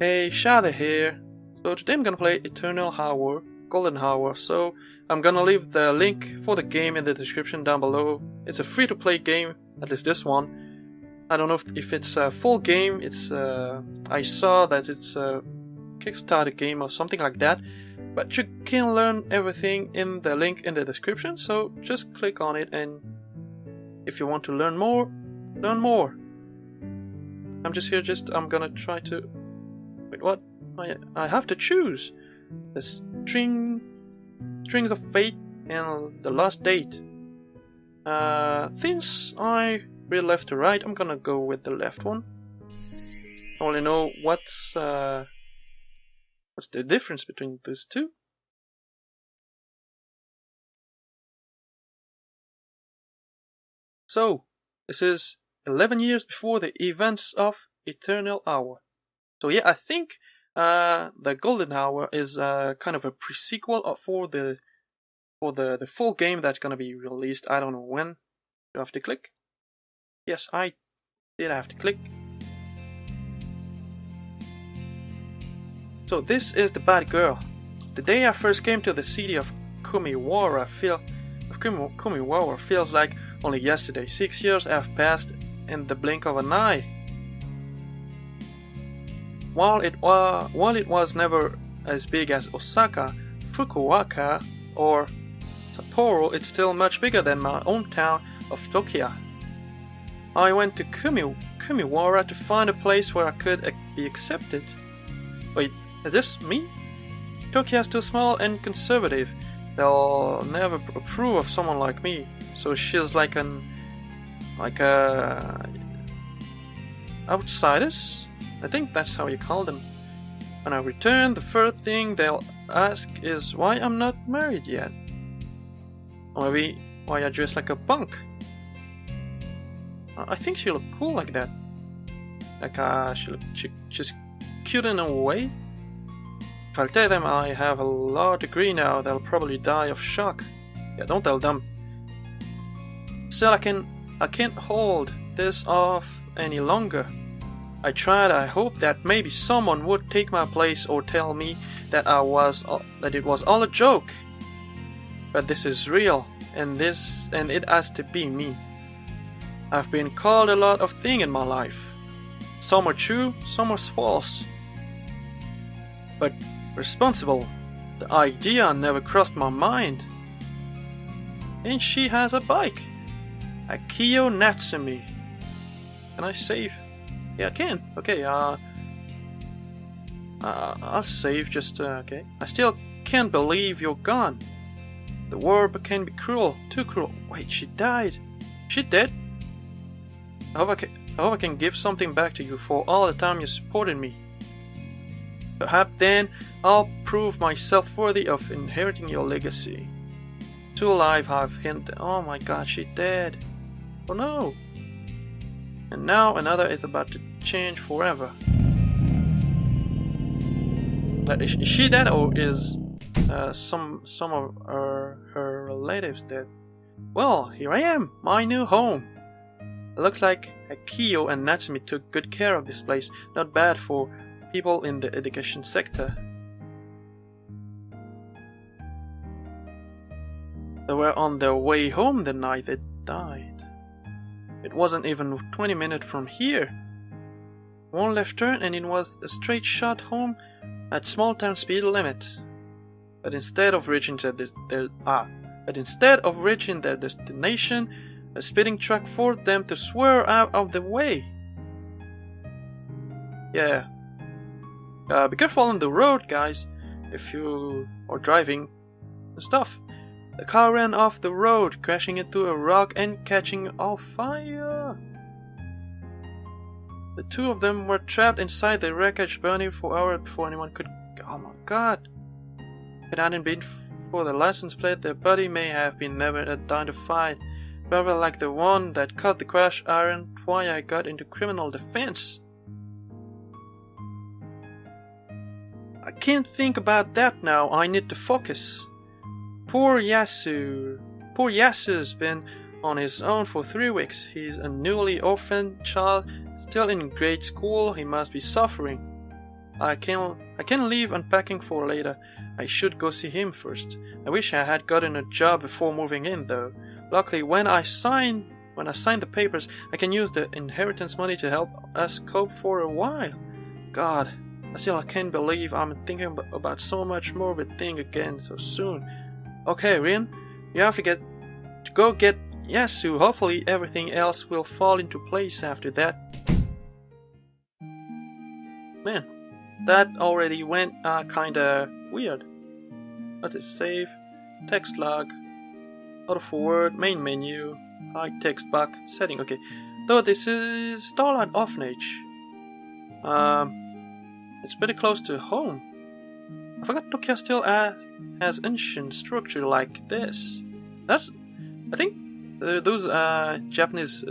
Hey, Schayzer here. So today I'm gonna play Eternal Hour, Golden Hour. So I'm gonna leave the link for the game in the description down below. It's a free-to-play game, at least this one. I don't know if it's a full game. I saw that it's a Kickstarter game or something like that. But you can learn everything in the link in the description. So just click on it, and if you want to learn more, learn more. I'm just here. I'm gonna try to. Wait, what? I have to choose the strings of fate and the last date. Since I read left to right, I'm gonna go with the left one. I only know what's the difference between those two. So this is 11 years before the events of Eternal Hour. So yeah, I think the Golden Hour is kind of a pre-sequel for the full game that's gonna be released. I don't know when. You have to click. Yes, I did have to click. So this is the bad girl. The day I first came to the city of Kumiwara feels like only yesterday. 6 years have passed in the blink of an eye. While it was never as big as Osaka, Fukuoka, or Sapporo, it's still much bigger than my own town of Tokyo. I went to Kumiwara to find a place where I could be accepted. Wait, is this me? Tokyo's too small and conservative. They'll never approve of someone like me. So she's like outsiders? I think that's how you call them. When I return, the first thing they'll ask is why I'm not married yet. Or maybe why I dress like a punk. I think she look cool like that. Like she's cute in a way. If I tell them I have a law degree now, they'll probably die of shock. Yeah, don't tell them. Still, I can't hold this off any longer. I tried. I hoped that maybe someone would take my place or tell me that it was all a joke. But this is real, and it has to be me. I've been called a lot of things in my life. Some are true, some are false. But responsible, the idea never crossed my mind. And she has a bike. A Kyo Natsumi. Can I save? Yeah, I can. Okay, I'll save just, okay. I still can't believe you're gone. The world can be cruel, too cruel. Wait, she died. She dead? I hope I can give something back to you for all the time you supported me. Perhaps then I'll prove myself worthy of inheriting your legacy. Too alive I've hinted. Oh my god, she dead. Oh no. And now another is about to change forever. Is she dead, or is some of her relatives dead? Well, here I am, my new home. It looks like Akio and Natsumi took good care of this place. Not bad for people in the education sector. They were on their way home the night they died. It wasn't even 20 minutes from here. One left turn and it was a straight shot home at small town speed limit. But instead of reaching their destination, a speeding truck forced them to swerve out of the way. Yeah. Be careful on the road, guys, if you are driving and stuff. The car ran off the road, crashing into a rock and catching on fire. The two of them were trapped inside the wreckage, burning for hours before anyone could. Oh my god! If it hadn't been for the license plate, their body may have been never identified. Probably like the one that cut the crash iron. Why I got into criminal defense. I can't think about that now. I need to focus. Poor Yasu. Poor Yasu's been on his own for 3 weeks. He's a newly orphaned child, still in grade school. He must be suffering. I can leave unpacking for later. I should go see him first. I wish I had gotten a job before moving in, though. Luckily, when I sign the papers, I can use the inheritance money to help us cope for a while. God, I can't believe I'm thinking about so much morbid thing again so soon. Okay, Rin, you have to go get Yasu. Hopefully everything else will fall into place after that. Man, that already went kinda weird. Let us save, text log, auto forward, main menu, hide text back, setting. Okay, though this is Starlight Orphanage. It's pretty close to home. I forgot Tokyo still has ancient structure like this. I think those Japanese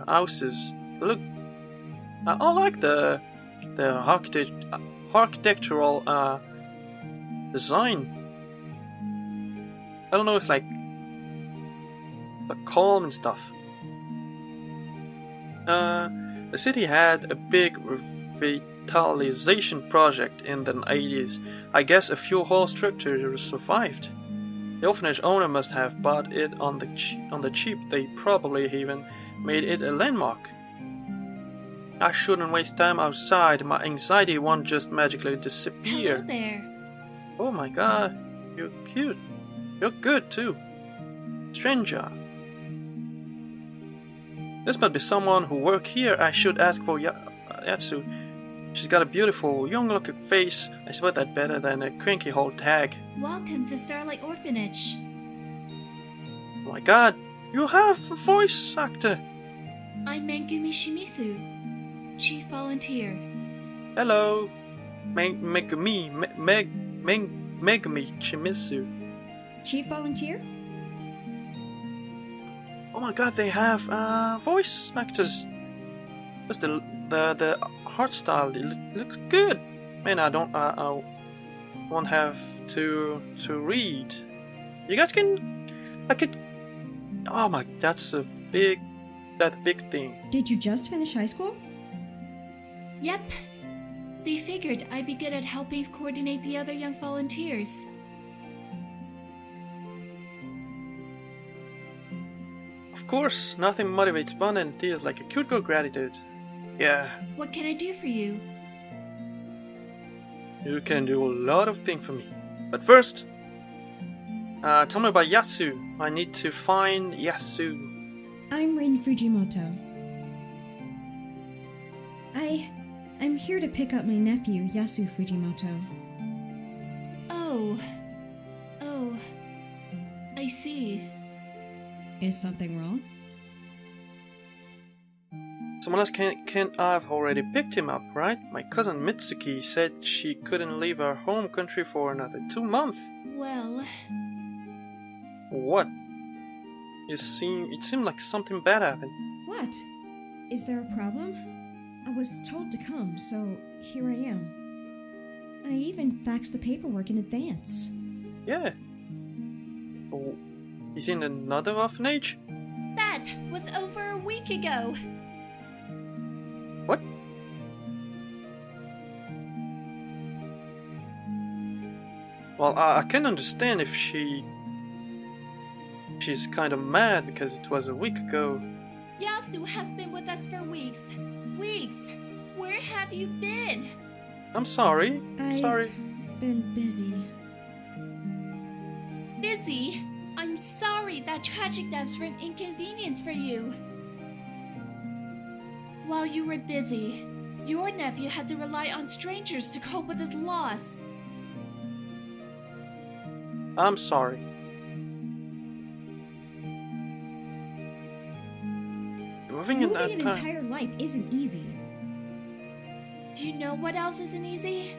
houses look. I like the architectural design. I don't know, it's like calm and stuff. The city had a big revitalization project in the 80s. I guess a few whole structure survived. The orphanage owner must have bought it on the cheap. They probably even made it a landmark. I shouldn't waste time outside. My anxiety won't just magically disappear. Hello there. Oh my god, you're cute. You're good too. Stranger. This must be someone who works here. I should ask for Yasu. She's got a beautiful, young-looking face. I suppose that's better than a cranky old hag. Welcome to Starlight Orphanage. Oh my god, you have a voice actor. I'm Megumi Shimizu, Chief Volunteer. Hello, Megumi Shimizu. Chief Volunteer? Oh my god, they have voice actors. Just the art style, it looks good. Man, I won't have to read. You guys could. Oh my, that's a big thing. Did you just finish high school? Yep. They figured I'd be good at helping coordinate the other young volunteers. Of course, nothing motivates fun and tears like a cute girl gratitude. Yeah. What can I do for you? You can do a lot of things for me. But first, tell me about Yasu. I need to find Yasu. I'm Rin Fujimoto. I'm here to pick up my nephew, Yasu Fujimoto. Oh, I see. Is something wrong? Someone else can't have already picked him up, right? My cousin Mitsuki said she couldn't leave her home country for another 2 months. Well... What? It seemed like something bad happened. What? Is there a problem? I was told to come, so here I am. I even faxed the paperwork in advance. Yeah. Oh, he's in another orphanage? That was over a week ago. What? Well, I can understand if she's kind of mad because it was a week ago. Yasu has been with us for weeks. Weeks! Where have you been? I'm sorry. Sorry. I've been busy. Busy? I'm sorry that tragic deaths were an inconvenience for you. While you were busy, your nephew had to rely on strangers to cope with his loss. I'm sorry. Moving an entire life isn't easy. Do you know what else isn't easy?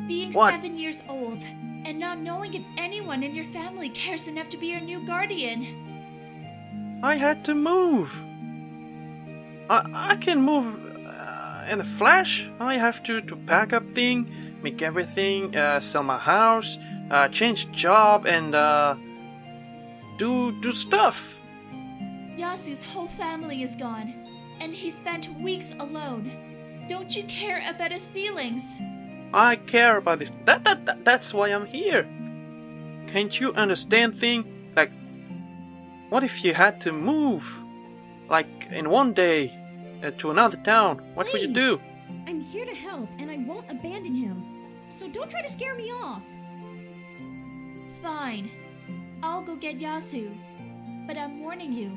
Being What? 7 years old and not knowing if anyone in your family cares enough to be your new guardian. I had to move. I can move in a flash. I have to pack up things, make everything, sell my house, change job, and do stuff. Yasu's whole family is gone, and he spent weeks alone. Don't you care about his feelings? I care about this. That's why I'm here. Can't you understand things? Like, what if you had to move? Like, in one day, to another town? What would you do? I'm here to help, and I won't abandon him. So don't try to scare me off. Fine. I'll go get Yasu. But I'm warning you.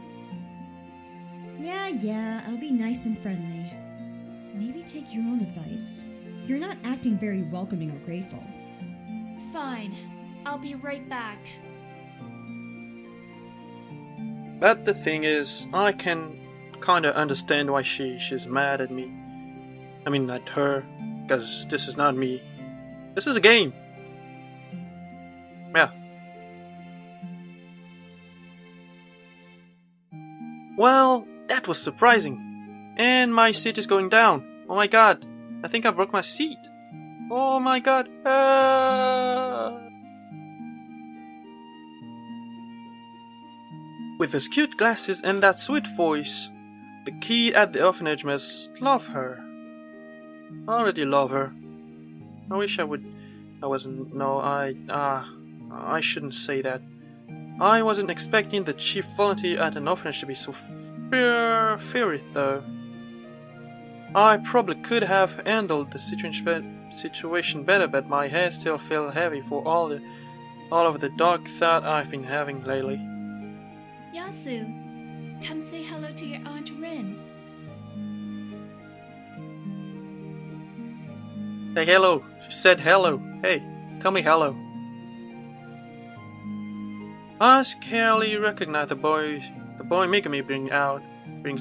Yeah, I'll be nice and friendly. Maybe take your own advice. You're not acting very welcoming or grateful. Fine. I'll be right back. But the thing is, I can kinda understand why she's mad at me. I mean, at her, because this is not me. This is a game. Yeah. Well, that was surprising. And my seat is going down. Oh my god. I think I broke my seat. Oh my god. With those cute glasses and that sweet voice, the kid at the orphanage must love her. I already love her. I wish I wasn't. No, I shouldn't say that. I wasn't expecting the chief volunteer at an orphanage to be so fiery, though. I probably could have handled the situation better, but my head still felt heavy for all of the dark thought I've been having lately. Yasu, come say hello to your Aunt Rin. Hey, hello. She said hello. Hey, tell me hello. I scarcely recognize the boy Megami brings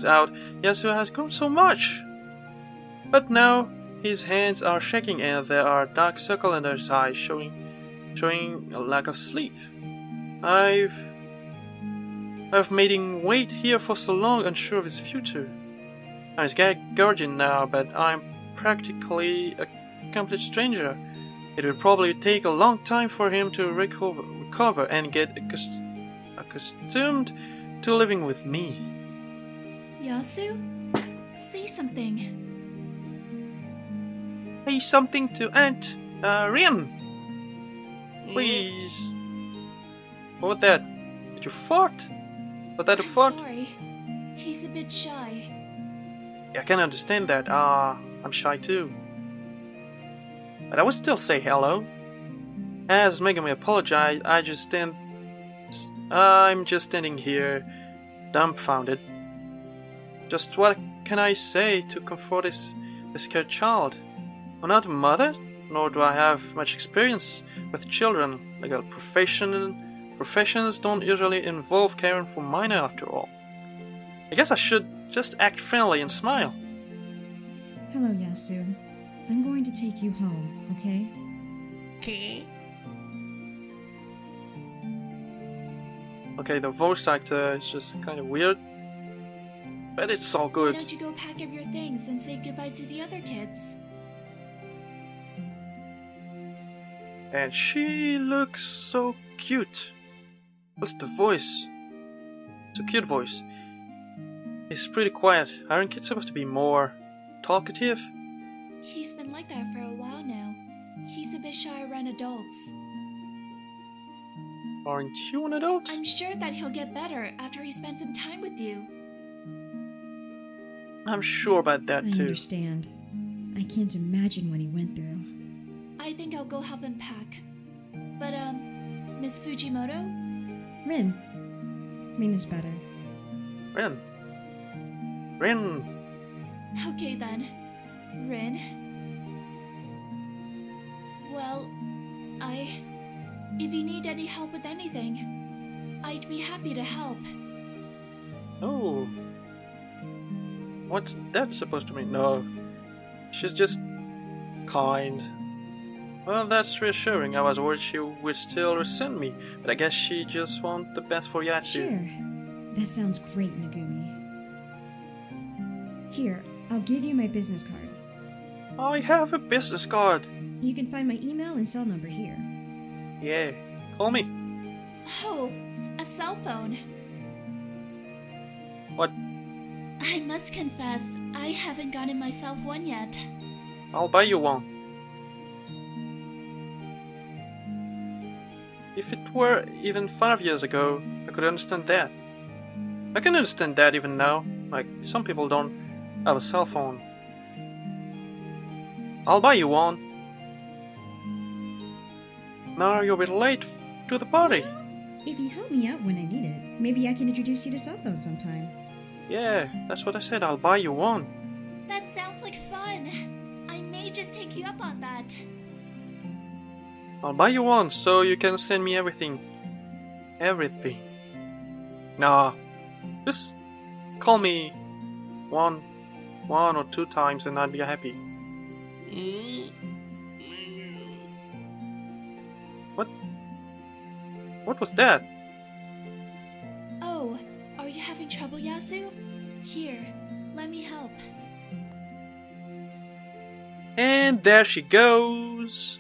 out. Yasu has grown so much. But now his hands are shaking and there are dark circles under his eyes showing a lack of sleep. I've made him wait here for so long, unsure of his future. I'm his guardian now, but I'm practically a complete stranger. It will probably take a long time for him to recover and get accustomed to living with me. Yasu? Say something. Say something to Aunt Rin. Please. What was that? Did you fart? Was that a fart? Sorry. He's a bit shy. Yeah, I can understand that. I'm shy too. But I would still say hello. As Megami apologized, I'm just standing here, dumbfounded. Just what can I say to comfort this scared child? I'm not a mother, nor do I have much experience with children. Legal professions don't usually involve caring for minors after all. I guess I should just act friendly and smile. Hello, Yasu. I'm going to take you home, okay? Okay, the voice actor is just kind of weird, but it's all good. Why don't you go pack up your things and say goodbye to the other kids? And she looks so cute. What's the voice? It's a cute voice. It's pretty quiet. Aren't kids supposed to be more talkative? He's been like that for a while now. He's a bit shy around adults. Aren't you an adult? I'm sure that he'll get better after he spends some time with you. I'm sure about that I too. understand. I can't imagine what he went through. I think I'll go help him pack. But, Miss Fujimoto? Rin. Rin is better. Rin. Okay then. Rin. Well, if you need any help with anything, I'd be happy to help. Oh. What's that supposed to mean? No. She's just kind. Well, that's reassuring. I was worried she would still resent me, but I guess she just wants the best for Yasu. Sure. That sounds great, Megumi. Here, I'll give you my business card. I have a business card. You can find my email and cell number here. Yeah. Call me. Oh, a cell phone. What? I must confess, I haven't gotten myself one yet. I'll buy you one. If it were even 5 years ago, I could understand that. I can understand that even now. Like, some people don't have a cell phone. I'll buy you one. Now you'll be late to the party. If you help me out when I need it, maybe I can introduce you to cell phones sometime. Yeah, that's what I said. I'll buy you one. That sounds like fun. I may just take you up on that. I'll buy you one so you can send me everything. Everything. Nah, just call me one or 2 times and I'd be happy. What was that? Oh, are you having trouble, Yasu? Here, let me help. And there she goes.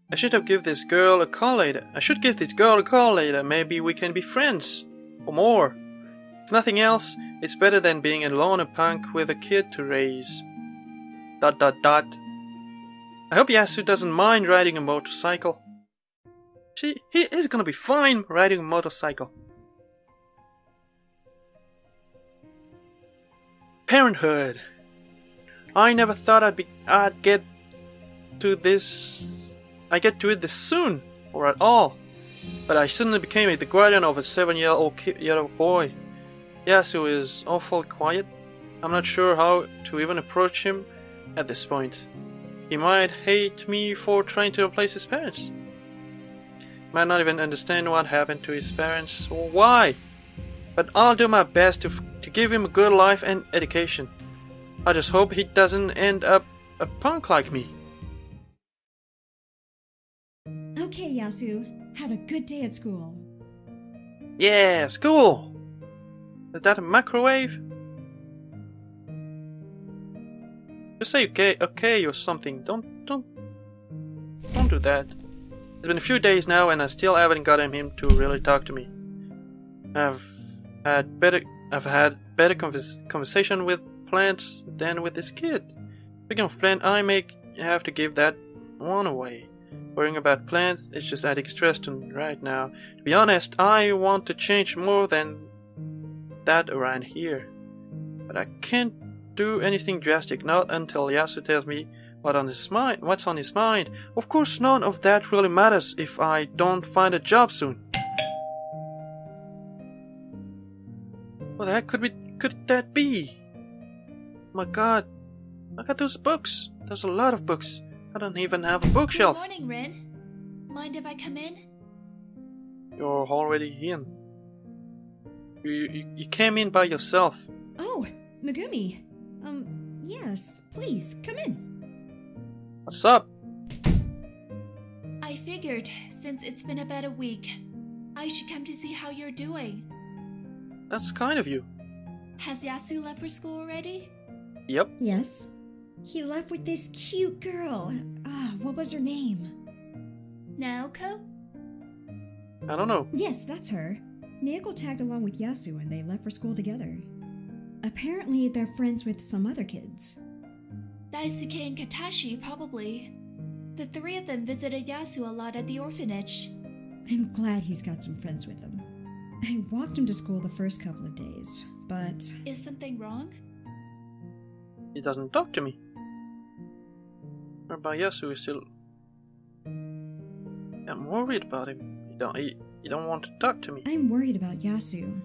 I should give this girl a call later. Maybe we can be friends. Or more. If nothing else, it's better than being alone a punk with a kid to raise. ... I hope Yasu doesn't mind riding a motorcycle. He is gonna be fine riding a motorcycle. Parenthood. I never thought I'd get to it this soon, or at all. But I suddenly became the guardian of a 7-year-old boy. Yasu is awful quiet. I'm not sure how to even approach him at this point. He might hate me for trying to replace his parents. Might not even understand what happened to his parents or why. But I'll do my best to give him a good life and education. I just hope he doesn't end up a punk like me. Okay, Yasu. Have a good day at school. Yeah, school! Is that a microwave? Just say okay or something. Don't do that. It's been a few days now and I still haven't gotten him to really talk to me. I've had better conversation with plants than with this kid. Speaking of plant, I may have to give that one away. Worrying about plants is just adding stress to me right now. To be honest, I want to change more than that around here. But I can't do anything drastic, not until Yasu tells me what's on his mind. Of course, none of that really matters if I don't find a job soon. What the heck could that be? Oh my god, look at those books. There's a lot of books. I don't even have a bookshelf. Good morning, Rin. Mind if I come in? You're already in. You came in by yourself. Oh, Megumi. Yes, please, come in. What's up? I figured, since it's been about a week, I should come to see how you're doing. That's kind of you. Has Yasu left for school already? Yep. Yes. He left with this cute girl. What was her name? Naoko? I don't know. Yes, that's her. Naoko tagged along with Yasu and they left for school together. Apparently, they're friends with some other kids. Daisuke and Katashi, probably. The 3 of them visited Yasu a lot at the orphanage. I'm glad he's got some friends with him. I walked him to school the first couple of days, but... Is something wrong? He doesn't talk to me. What about Yasu is still... I'm worried about him. You don't want to talk to me. I'm worried about Yasu.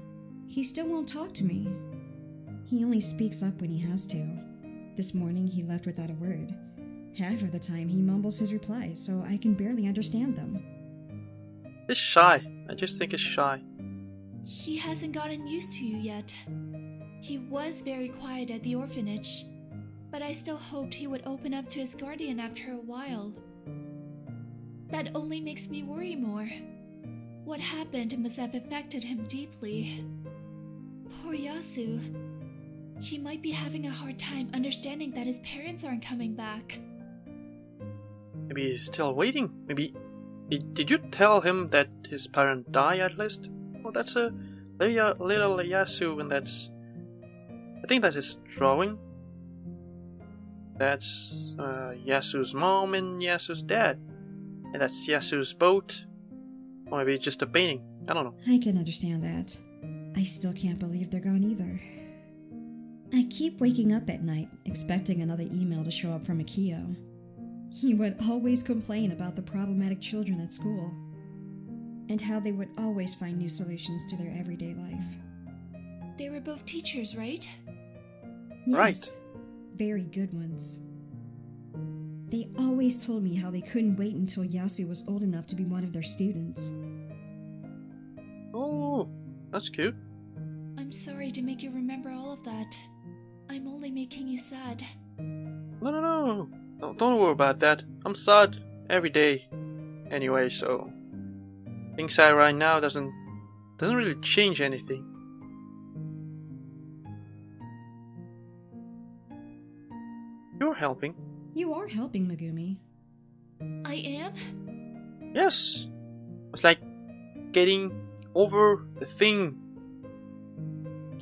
He still won't talk to me. He only speaks up when he has to. This morning he left without a word. Half of the time he mumbles his replies, so I can barely understand them. He's shy. I just think he's shy. He hasn't gotten used to you yet. He was very quiet at the orphanage, but I still hoped he would open up to his guardian after a while. That only makes me worry more. What happened must have affected him deeply. Poor Yasu. He might be having a hard time understanding that his parents aren't coming back. Maybe he's still waiting. Maybe... Did you tell him that his parent died at least? Well, that's a little Yasu, and that's... I think that is drawing. That's Yasu's mom and Yasu's dad. And that's Yasu's boat. Or maybe it's just a painting. I don't know. I can understand that. I still can't believe they're gone either. I keep waking up at night, expecting another email to show up from Akio. He would always complain about the problematic children at school, and how they would always find new solutions to their everyday life. They were both teachers, right? Yes, Right. very good ones. They always told me how they couldn't wait until Yasu was old enough to be one of their students. Oh, that's cute. I'm sorry to make you remember all of that. I'm only making you sad. No. Don't worry about that. I'm sad every day. Anyway, so being sad right now doesn't really change anything. You're helping. You are helping, Megumi. I am? Yes. It's like getting over the thing.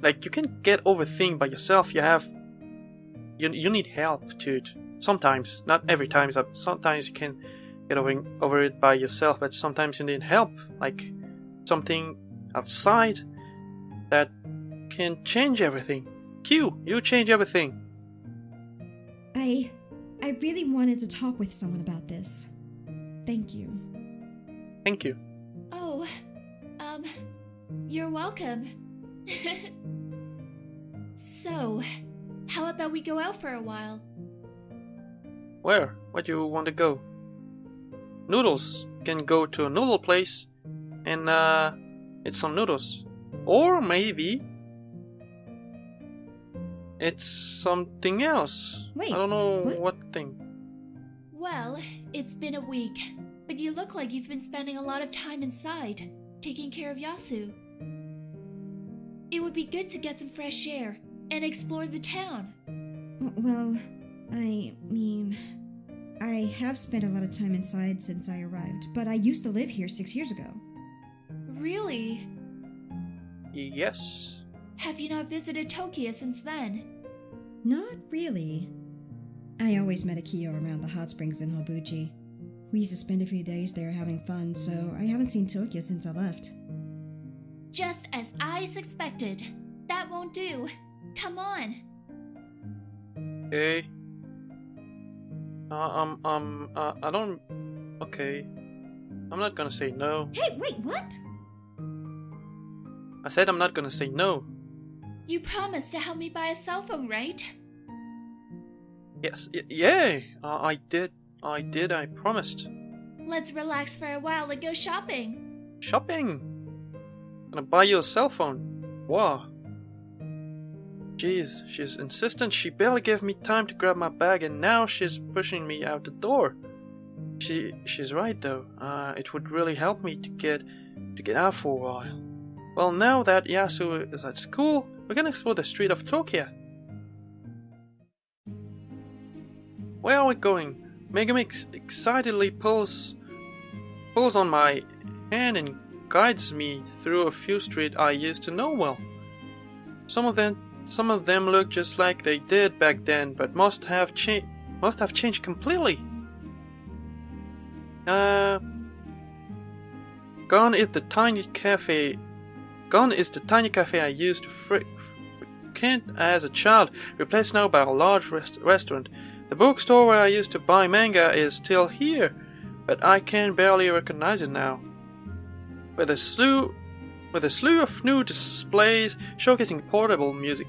Like you can get over thing by yourself. You need help to it. Sometimes, not every time. Sometimes you can get over it by yourself, but sometimes you need help, like something outside that can change everything. You change everything. I really wanted to talk with someone about this. Thank you. Thank you. Oh, you're welcome. So, how about we go out for a while? Where do you want to go? Noodles. Can go to a noodle place and eat some noodles. Or maybe it's something else. Wait, I don't know what? what thing. Well, it's been a week, but you look like you've been spending a lot of time inside, taking care of Yasu. It would be good to get some fresh air and explore the town. Well, I mean, I have spent a lot of time inside since I arrived, but I used to live here 6 years ago. Really? Yes. Have you not visited Tokyo since then? Not really. I always met Akio around the hot springs in Hobuchi. We used to spend a few days there having fun, so I haven't seen Tokyo since I left. Just as I suspected. That won't do. Come on. Okay. I don't. Okay. I'm not gonna say no. Hey, wait, what? I said I'm not gonna say no. You promised to help me buy a cell phone, right? Yes. Yeah. I did. I promised. Let's relax for a while and go shopping. Shopping. Gonna buy you a cell phone. Wow. Jeez, she's insistent. She barely gave me time to grab my bag, and now she's pushing me out the door. She's right though. It would really help me to get out for a while. Well, now that Yasu is at school, we're gonna explore the street of Tokyo. Where are we going? Megumi excitedly pulls on my hand and guides me through a few streets I used to know well. Some of them look just like they did back then, but must have changed completely. Gone is the tiny cafe I used to frequent as a child, replaced now by a large restaurant. The bookstore where I used to buy manga is still here, but I can barely recognize it now. With a slew of new displays showcasing portable music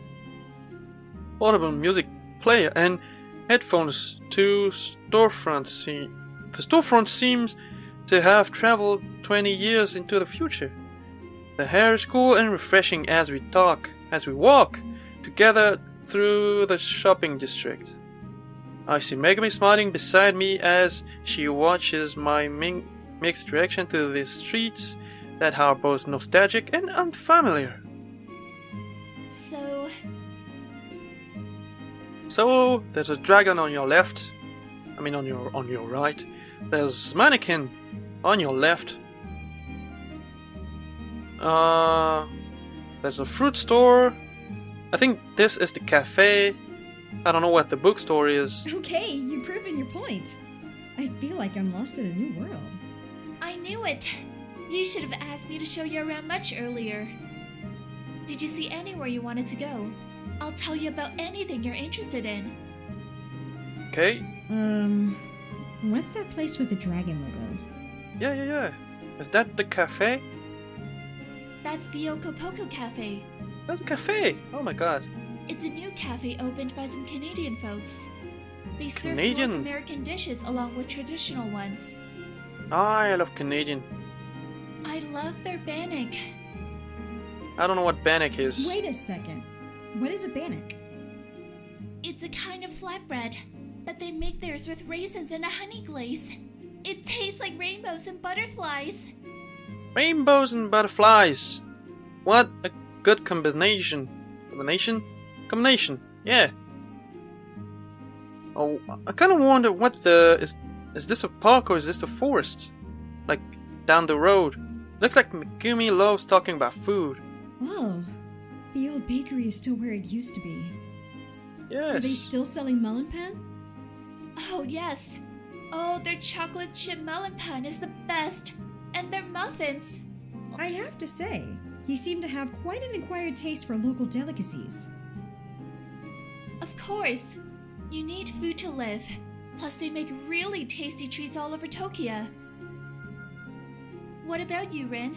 player and headphones, the storefront seems to have traveled 20 years into the future. The air is cool and refreshing as we walk together through the shopping district. I see Megumi smiling beside me as she watches my mixed reaction to these streets that are both nostalgic and unfamiliar. So there's a dragon on your left. I mean on your right. There's mannequin on your left. There's a fruit store. I think this is the cafe. I don't know what the bookstore is. Okay, you've proven your point. I feel like I'm lost in a new world. I knew it. You should have asked me to show you around much earlier. Did you see anywhere you wanted to go? I'll tell you about anything you're interested in. Okay. What's that place with the dragon logo? Yeah. Is that the cafe? That's the Okopoko Cafe. That's a cafe! Oh my god. It's a new cafe opened by some Canadian folks. They serve Canadian? North American dishes along with traditional ones. I love Canadian. I love their bannock. I don't know what bannock is. Wait a second. What is a bannock? It's a kind of flatbread, but they make theirs with raisins and a honey glaze. It tastes like rainbows and butterflies. Rainbows and butterflies. What a good combination. Combination, yeah. Oh, I kind of wonder what is this a park or is this a forest? Like, down the road. Looks like Megumi loves talking about food. Whoa. The old bakery is still where it used to be. Yes. Are they still selling melon pan? Oh, yes. Oh, their chocolate chip melon pan is the best. And their muffins. I have to say, he seemed to have quite an acquired taste for local delicacies. Of course. You need food to live. Plus, they make really tasty treats all over Tokyo. What about you, Rin?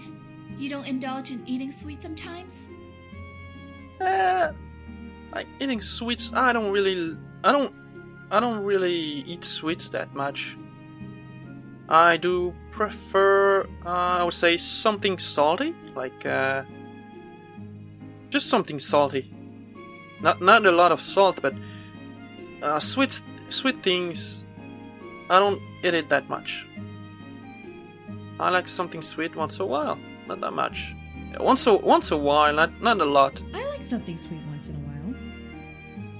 You don't indulge in eating sweets sometimes? Like eating sweets, I don't really eat sweets that much. I do prefer, I would say, something salty, like just something salty. Not a lot of salt, but sweet things. I don't eat it that much. I like something sweet once in a while, not that much. Once a while, not a lot. I like something sweet once in a while.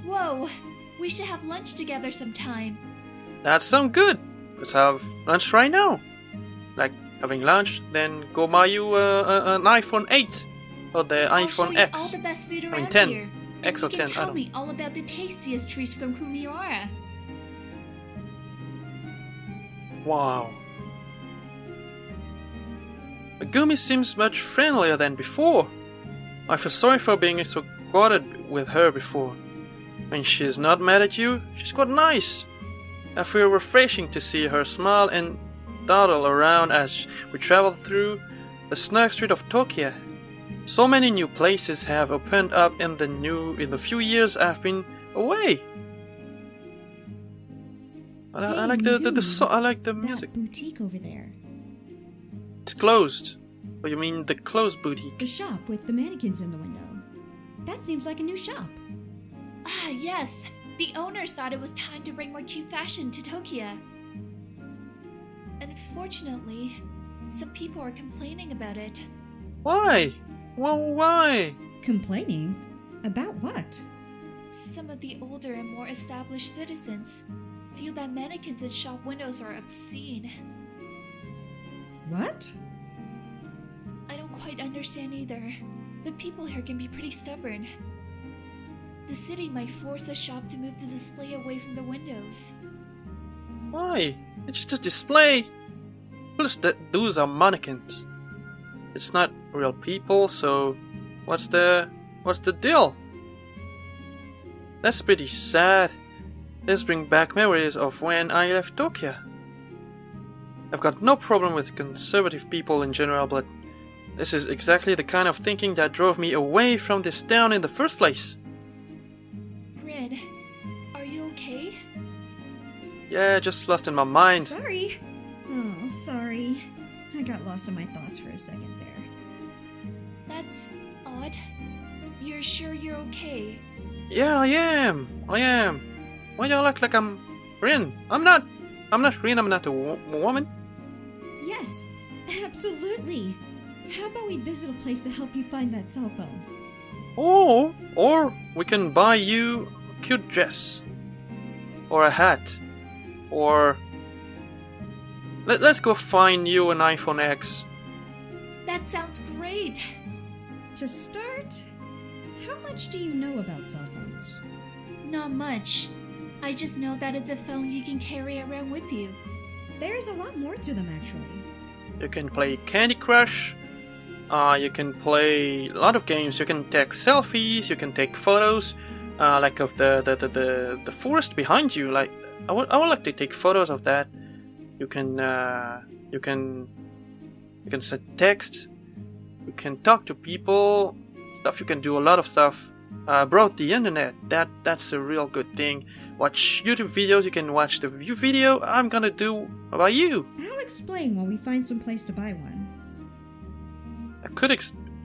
Whoa! We should have lunch together sometime. That sounds good. Let's have lunch right now. Like having lunch, then go buy you an iPhone 8 or the I'll show iPhone you X. all the best food I around mean 10. here. X and or you 10, can I tell don't- me all about the tastiest treats from Kumiwara. Wow. Megumi seems much friendlier than before. I feel sorry for being so guarded with her before. When she's not mad at you, she's quite nice. I feel refreshing to see her smile and dawdle around as we travel through the snug street of Tokyo. So many new places have opened up in the few years I've been away. I like the music. That boutique over there. It's closed. Oh, you mean the closed boutique? The shop with the mannequins in the window. That seems like a new shop. Ah, yes. The owners thought it was time to bring more cute fashion to Tokyo. Unfortunately, some people are complaining about it. Why? Well, why? Complaining? About what? Some of the older and more established citizens feel that mannequins in shop windows are obscene. What? I don't quite understand either, but people here can be pretty stubborn. The city might force a shop to move the display away from the windows. Why? It's just a display. Plus, those are mannequins. It's not real people, so what's the deal? That's pretty sad. This brings back memories of when I left Tokyo. I've got no problem with conservative people in general, but this is exactly the kind of thinking that drove me away from this town in the first place. Rin, are you okay? Yeah, just lost in my mind. Sorry. Oh, sorry. I got lost in my thoughts for a second there. That's odd. You're sure you're okay? Yeah, I am. Why do I look like I'm Rin? I'm not Rin, I'm not a woman. Yes, absolutely. How about we visit a place to help you find that cell phone? Oh, or we can buy you a cute dress. Or a hat. Or... Let's go find you an iPhone X. That sounds great! To start, how much do you know about cell phones? Not much. I just know that it's a phone you can carry around with you. There's a lot more to them, actually. You can play Candy Crush. You can play a lot of games. You can take selfies. You can take photos, like of the forest behind you. Like I would like to take photos of that. You can send text. You can talk to people. Stuff. You can do a lot of stuff. Brought the internet. That's a real good thing. Watch YouTube videos. You can watch the review video I'm gonna do about you. I'll explain while we find some place to buy one.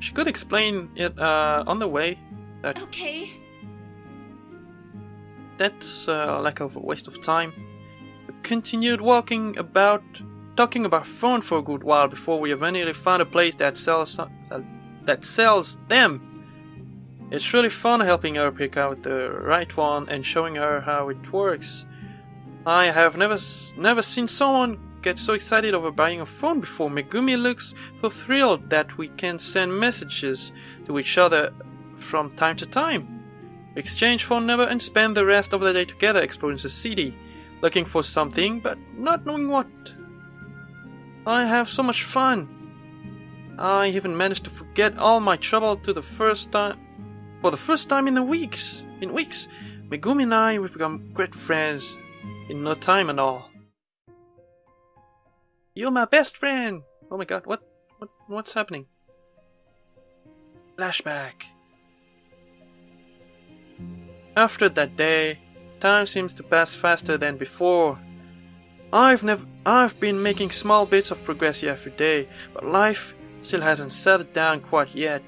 She could explain it on the way. Okay. That's like a waste of time. We continued walking about, talking about phone for a good while before we eventually found a place that sells them. It's really fun helping her pick out the right one and showing her how it works. I have never seen someone get so excited over buying a phone before. Megumi looks so thrilled that we can send messages to each other from time to time. We exchange phone number and spend the rest of the day together exploring the city, looking for something but not knowing what. I have so much fun. I even managed to forget all my trouble for the first time in weeks. Megumi and I will become great friends in no time at all. You're my best friend! Oh my god, what's happening? Flashback. After that day, time seems to pass faster than before. I've been making small bits of progress every day, but life still hasn't settled down quite yet.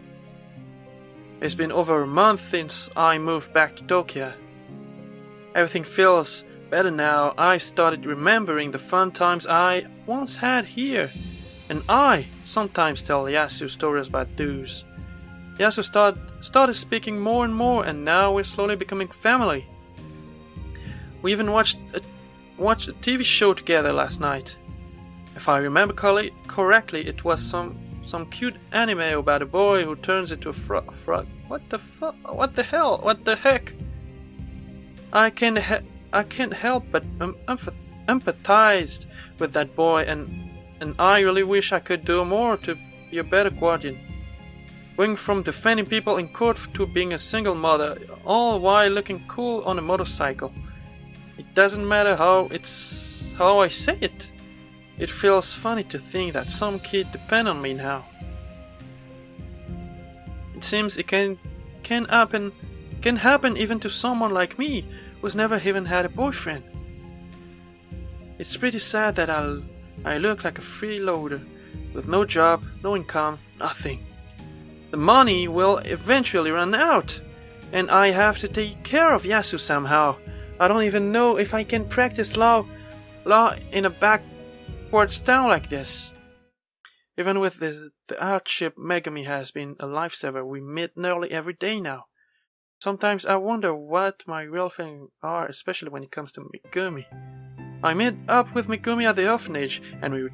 It's been over a month since I moved back to Tokyo. Everything feels better now. I started remembering the fun times I once had here, and I sometimes tell Yasu stories about those. Yasu started speaking more and more, and now we're slowly becoming family. We even watched a TV show together last night. If I remember correctly, it was some cute anime about a boy who turns into a frog. What the hell? What the heck? I can't help but empathize with that boy, and I really wish I could do more to be a better guardian. Going from defending people in court to being a single mother, all while looking cool on a motorcycle. It doesn't matter how I say it. It feels funny to think that some kid depend on me now. It seems it can happen even to someone like me who's never even had a boyfriend. It's pretty sad that I look like a freeloader with no job, no income, nothing. The money will eventually run out, and I have to take care of Yasu somehow. I don't even know if I can practice law in a backwards town like this. Even with the hardship, Megumi has been a lifesaver. We meet nearly every day now. Sometimes I wonder what my real feelings are, especially when it comes to Megumi. I met up with Megumi at the orphanage, and we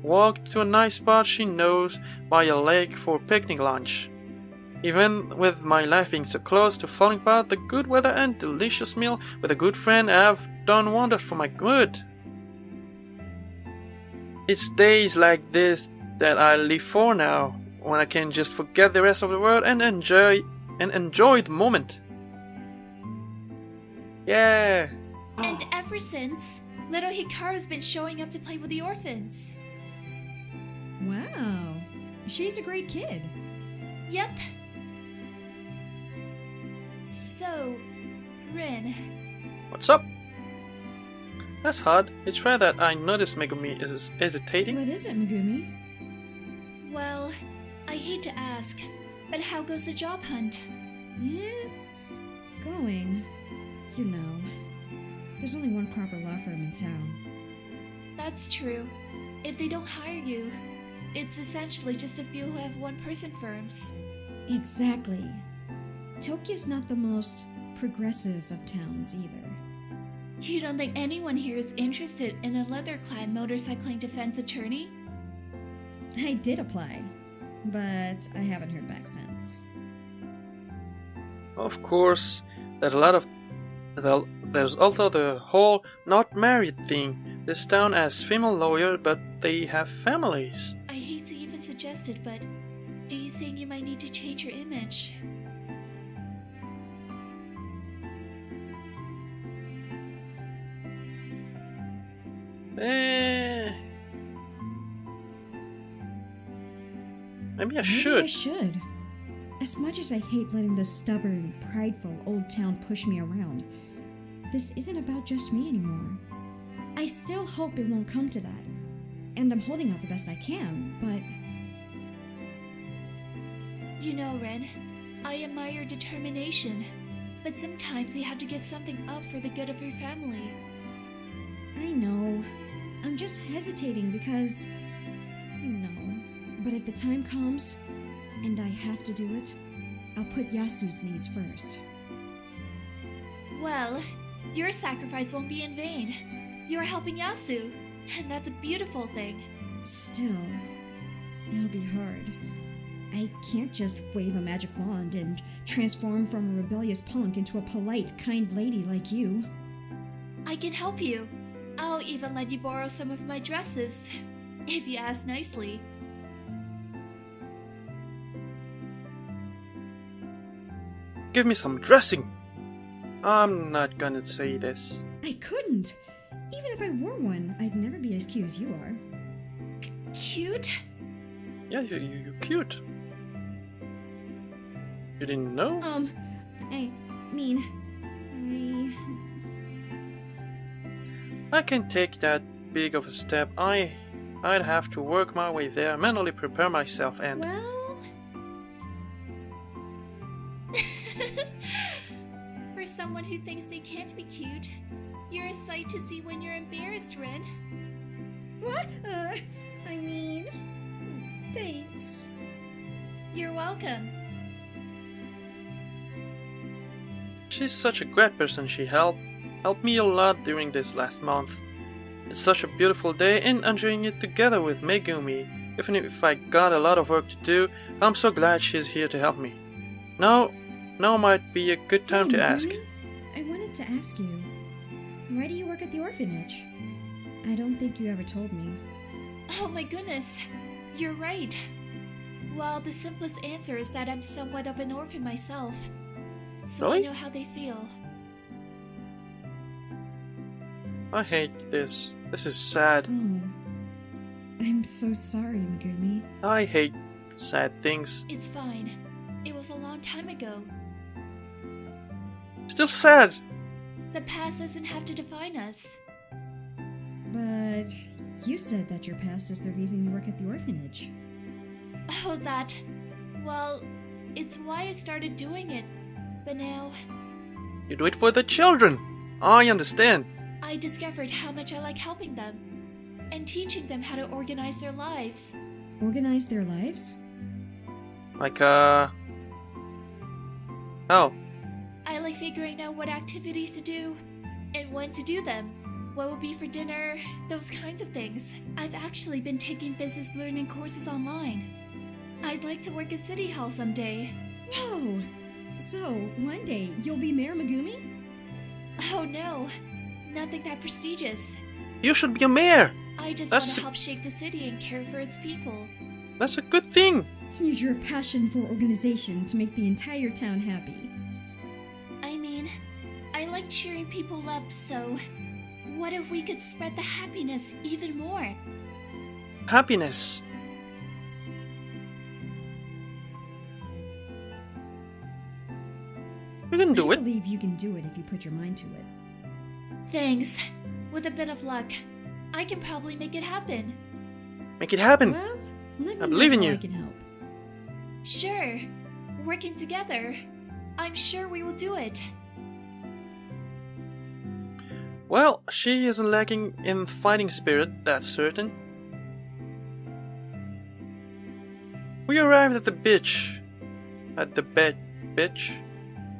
walked to a nice spot she knows by a lake for picnic lunch. Even with my life being so close to falling apart, the good weather and delicious meal with a good friend have done wonders for my mood. It's days like this that I live for now, when I can just forget the rest of the world and enjoy the moment. Yeah. And ever since, little Hikaru's been showing up to play with the orphans. Wow, she's a great kid. Yep. So, Rin. What's up? That's odd. It's rare that I notice Megumi is hesitating. What is it, Megumi? Well, I hate to ask, but how goes the job hunt? It's going. You know, there's only one proper law firm in town. That's true. If they don't hire you, it's essentially just a few who have one-person firms. Exactly. Tokyo's not the most progressive of towns either. You don't think anyone here is interested in a leather-clad motorcycling defense attorney? I did apply, but I haven't heard back since. Of course, there's also the whole not married thing. this town has female lawyers, but they have families. I hate to even suggest it, but do you think you might need to change your image? Maybe I Maybe should. I should. As much as I hate letting this stubborn, prideful old town push me around, this isn't about just me anymore. I still hope it won't come to that. And I'm holding out the best I can, but... You know, Rin, I admire your determination, but sometimes you have to give something up for the good of your family. I know. I'm just hesitating because... You know. But if the time comes, and I have to do it, I'll put Yasu's needs first. Well, your sacrifice won't be in vain. You're helping Yasu, and that's a beautiful thing. Still, it'll be hard. I can't just wave a magic wand and transform from a rebellious punk into a polite, kind lady like you. I can help you. I'll even let you borrow some of my dresses, if you ask nicely. Give me some dressing. I'm not gonna say this. I couldn't. Even if I wore one, I'd never be as cute as you are. Cute? Yeah, you're cute. You didn't know? I mean, I can't take that big of a step. I'd have to work my way there, mentally prepare myself, and... Well... For someone who thinks they can't be cute, you're a sight to see when you're embarrassed, Rin. What? I mean... Thanks. You're welcome. She's such a great person. She helped me a lot during this last month. It's such a beautiful day and enjoying it together with Megumi. Even if I got a lot of work to do, I'm so glad she's here to help me. Now might be a good time to ask. I wanted to ask you, why do you work at the orphanage? I don't think you ever told me. Oh my goodness, you're right. Well, the simplest answer is that I'm somewhat of an orphan myself, so Really? I know how they feel. I hate this. This is sad. Oh, I'm so sorry, Megumi. I hate sad things. It's fine. It was a long time ago. Still sad. The past doesn't have to define us. But you said that your past is the reason you work at the orphanage. Oh, that. Well, it's why I started doing it. But now, You do it for the children. I understand. I discovered how much I like helping them and teaching them how to organize their lives. Organize their lives? Like, Oh. I like figuring out what activities to do and when to do them, what will be for dinner, those kinds of things. I've actually been taking business learning courses online. I'd like to work at City Hall someday. Whoa! So, one day, you'll be Mayor Megumi? Oh no, nothing that prestigious. You should be a mayor. I just That's- want to help shape the city and care for its people. That's a good thing. Use your passion for organization to make the entire town happy. I mean, I like cheering people up, so what if we could spread the happiness even more? Happiness. You can do I it. believe you can do it if you put your mind to it. Thanks. With a bit of luck, I can probably make it happen. Make it happen. Well, let me I believe know in how you. I can help. Sure. Working together, I'm sure we will do it. Well, she isn't lacking in fighting spirit, that's certain. We arrived at the beach.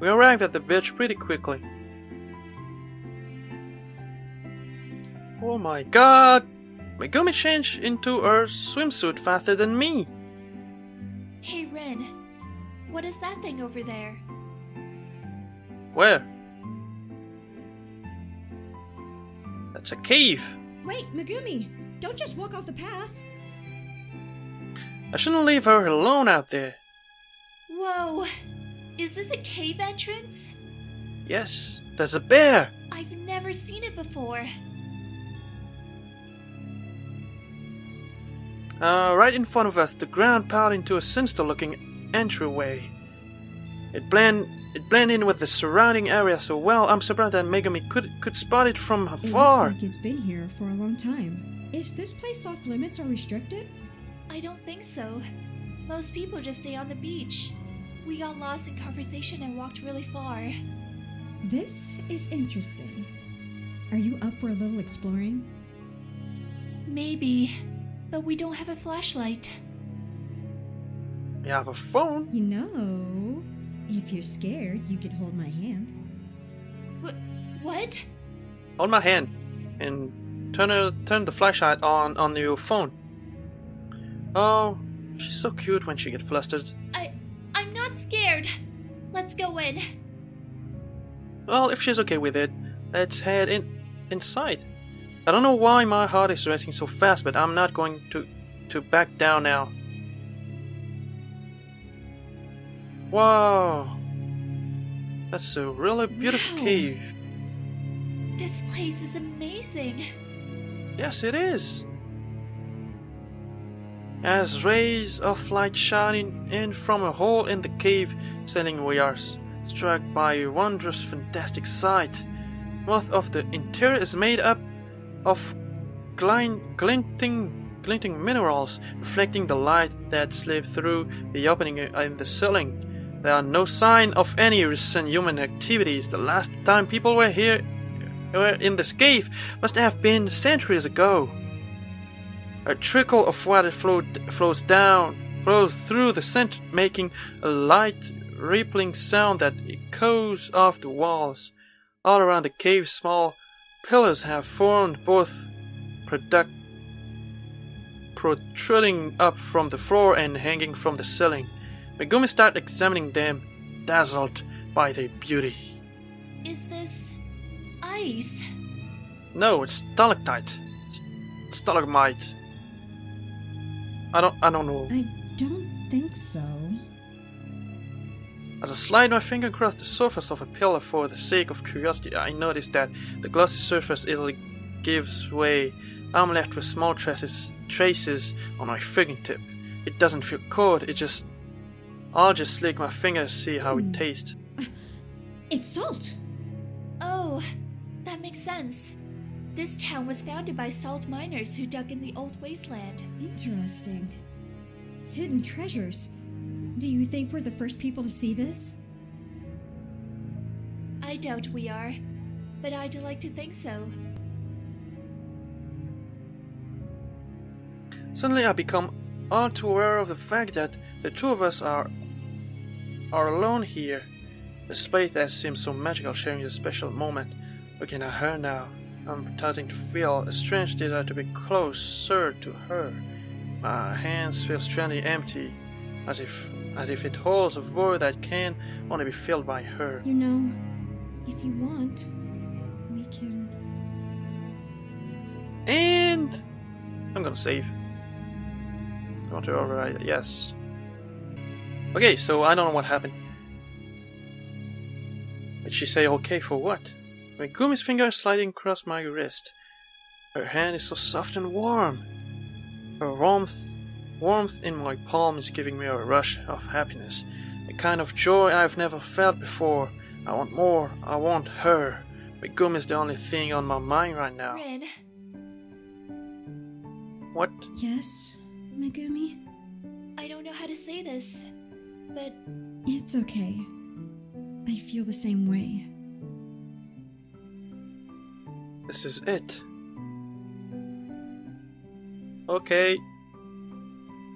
We arrived at the beach pretty quickly. Oh my god! Megumi changed into her swimsuit faster than me. Hey Rin, what is that thing over there? Where? That's a cave. Wait, Megumi! Don't just walk off the path! I shouldn't leave her alone out there. Whoa! Is this a cave entrance? Yes, there's a bear! I've never seen it before. Right in front of us, the ground piled into a sinister-looking entryway. It blend in with the surrounding area so well, I'm surprised that Megumi could spot it from afar. It looks like it's been here for a long time. Is this place off limits or restricted? I don't think so. Most people just stay on the beach. We got lost in conversation and walked really far. This is interesting. Are you up for a little exploring? Maybe, but we don't have a flashlight. You have a phone? You know, if you're scared, you could hold my hand. What? Hold my hand and turn the flashlight on your phone. Oh, she's so cute when she gets flustered. I'm not scared. Let's go in. Well, if she's okay with it, let's head inside. I don't know why my heart is racing so fast, but I'm not going to back down now. Wow, that's a really beautiful Wow. cave. This place is amazing. Yes, it is. As rays of light shining in from a hole in the cave ceiling, we are struck by a wondrous, fantastic sight. Most of the interior is made up of glinting minerals, reflecting the light that slips through the opening in the ceiling. There are no sign of any recent human activities. The last time people were in this cave must have been centuries ago. A trickle of water flows through the center, making a light, rippling sound that echoes off the walls. All around the cave, small pillars have formed, both protruding up from the floor and hanging from the ceiling. Megumi starts examining them, dazzled by their beauty. Is this ice? No, it's stalactite. Stalagmite. I don't know. I don't think so. As I slide my finger across the surface of a pillar for the sake of curiosity, I notice that the glossy surface easily gives way. I'm left with small traces on my fingertip. It doesn't feel cold, I'll just lick my finger to see how it tastes. It's salt! Oh, that makes sense. This town was founded by salt miners who dug in the old wasteland. Interesting. Hidden treasures. Do you think we're the first people to see this? I doubt we are, but I'd like to think so. Suddenly I become all too aware of the fact that the two of us are alone here. The space that seems so magical, sharing a special moment. Looking at her now, I'm starting to feel a strange desire to be closer to her. My hands feel strangely empty, as if it holds a void that can only be filled by her. You know, if you want, we can... And I'm gonna save. I want to override it, yes. Okay, so I don't know what happened. Did she say okay for what? Megumi's finger is sliding across my wrist. Her hand is so soft and warm. Her warmth in my palm is giving me a rush of happiness. A kind of joy I've never felt before. I want more. I want her. Megumi is the only thing on my mind right now. Rin, What? Yes, Megumi? I don't know how to say this, but It's okay. I feel the same way. This is it. Okay.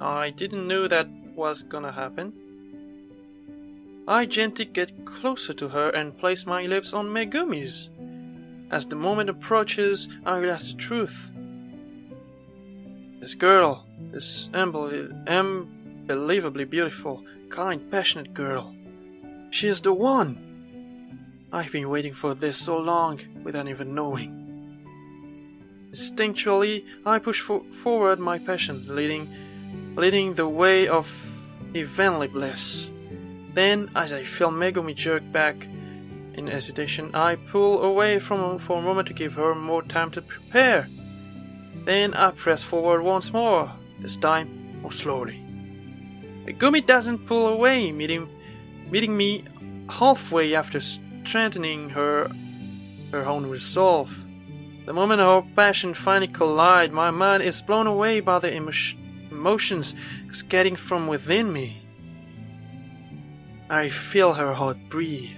I didn't know that was gonna happen. I gently get closer to her and place my lips on Megumi's. As the moment approaches, I realize the truth. This girl, this unbelievably beautiful, kind, passionate girl, she is the one. I've been waiting for this so long without even knowing. Instinctually, I push forward my passion, leading the way of heavenly bliss. Then, as I feel Megumi jerk back in hesitation, I pull away for a moment to give her more time to prepare. Then I press forward once more, this time more slowly. Megumi doesn't pull away, meeting me halfway after strengthening her own resolve. The moment our passion finally collide, my mind is blown away by the emotions cascading from within me. I feel her heart breathe.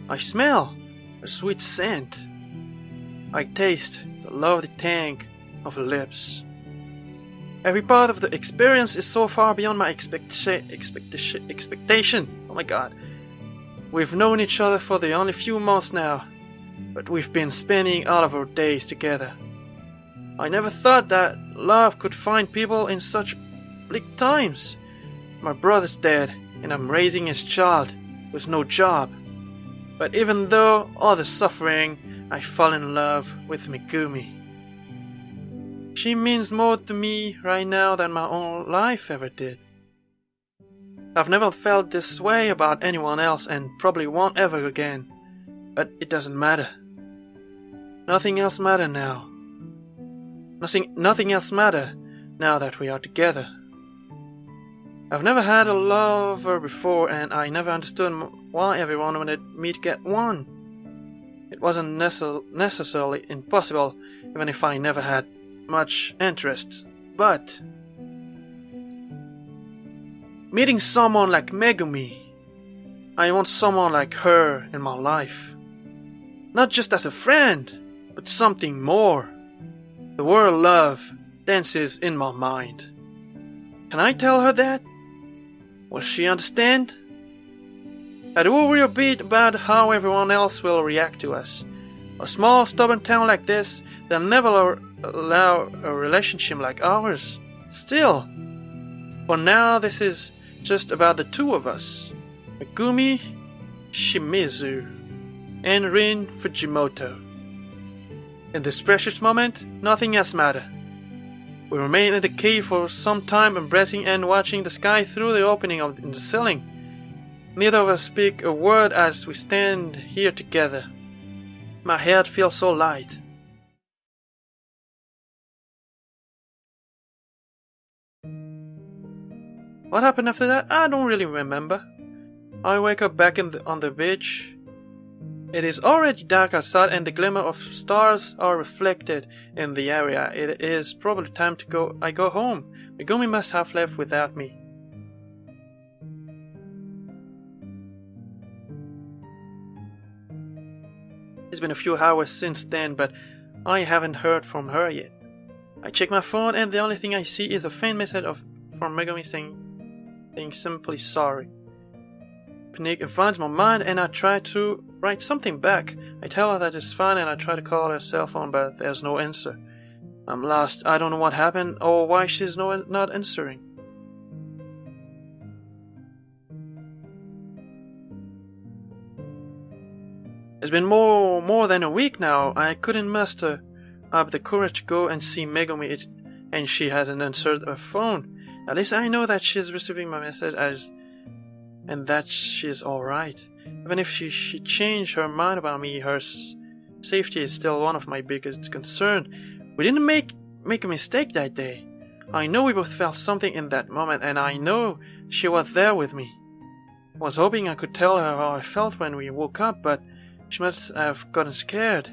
I smell her sweet scent. I taste the lovely tang of her lips. Every part of the experience is so far beyond my expectation. Oh my god. We've known each other for the only few months now, but we've been spending all of our days together. I never thought that love could find people in such bleak times. My brother's dead, and I'm raising his child with no job. But even though all the suffering, I fall in love with Megumi. She means more to me right now than my own life ever did. I've never felt this way about anyone else and probably won't ever again. But it doesn't matter. Nothing else matters now. Nothing else matters now that we are together. I've never had a lover before, and I never understood why everyone wanted me to get one. It wasn't necessarily impossible, even if I never had much interest. But meeting someone like Megumi, I want someone like her in my life. Not just as a friend, but something more. The word love dances in my mind. Can I tell her that? Will she understand? I do worry a bit about how everyone else will react to us. A small, stubborn town like this, they'll never allow a relationship like ours. Still, for now this is just about the two of us. Megumi, Shimizu, and Rin Fujimoto. In this precious moment, nothing else matters. We remain in the cave for some time, embracing and watching the sky through the opening in the ceiling. Neither of us speak a word as we stand here together. My head feels so light. What happened after that? I don't really remember. I wake up back on the beach. It is already dark outside and the glimmer of stars are reflected in the area. It is probably time to go. I go home. Megumi must have left without me. It's been a few hours since then, but I haven't heard from her yet. I check my phone and the only thing I see is a faint message from Megumi saying simply sorry. Panic invades my mind and I try to write something back. I tell her that it's fine and I try to call her cell phone, but there's no answer. I'm lost. I don't know what happened or why she's not answering. It's been more than a week now. I couldn't muster up the courage to go and see Megumi, and she hasn't answered her phone. At least I know that she's receiving my message and that she's alright. Even if she changed her mind about me, her safety is still one of my biggest concerns. We didn't make a mistake that day. I know we both felt something in that moment, and I know she was there with me. I was hoping I could tell her how I felt when we woke up, but she must have gotten scared.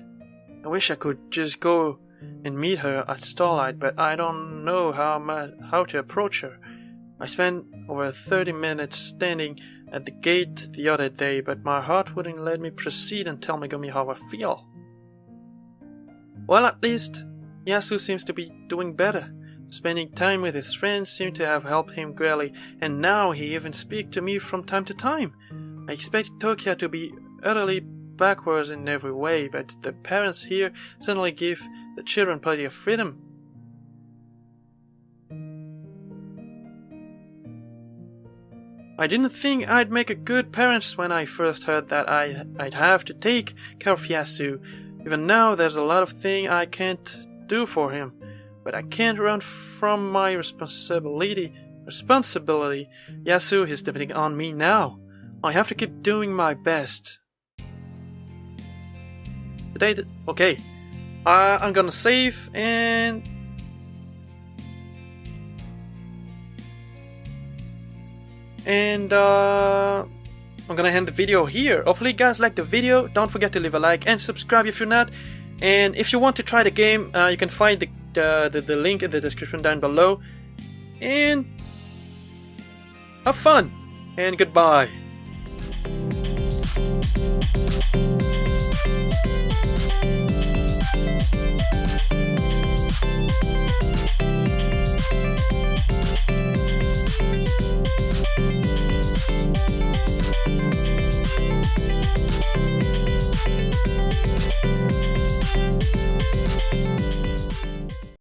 I wish I could just go and meet her at starlight, but I don't know how to approach her. I spent over 30 minutes standing at the gate the other day, but my heart wouldn't let me proceed and tell Megumi how I feel. Well, at least Yasu seems to be doing better. Spending time with his friends seemed to have helped him greatly, and now he even speaks to me from time to time. I expected Tokyo to be utterly backwards in every way, but the parents here suddenly give the children plenty of freedom. I didn't think I'd make a good parent when I first heard that I'd have to take care of Yasu. Even now, there's a lot of things I can't do for him, but I can't run from my responsibility. Yasu is depending on me now. I have to keep doing my best. Okay. I'm gonna save and I'm gonna end the video here. Hopefully you guys liked the video. Don't forget to leave a like and subscribe if you're not. And if you want to try the game, you can find the link in the description down below. And have fun and goodbye.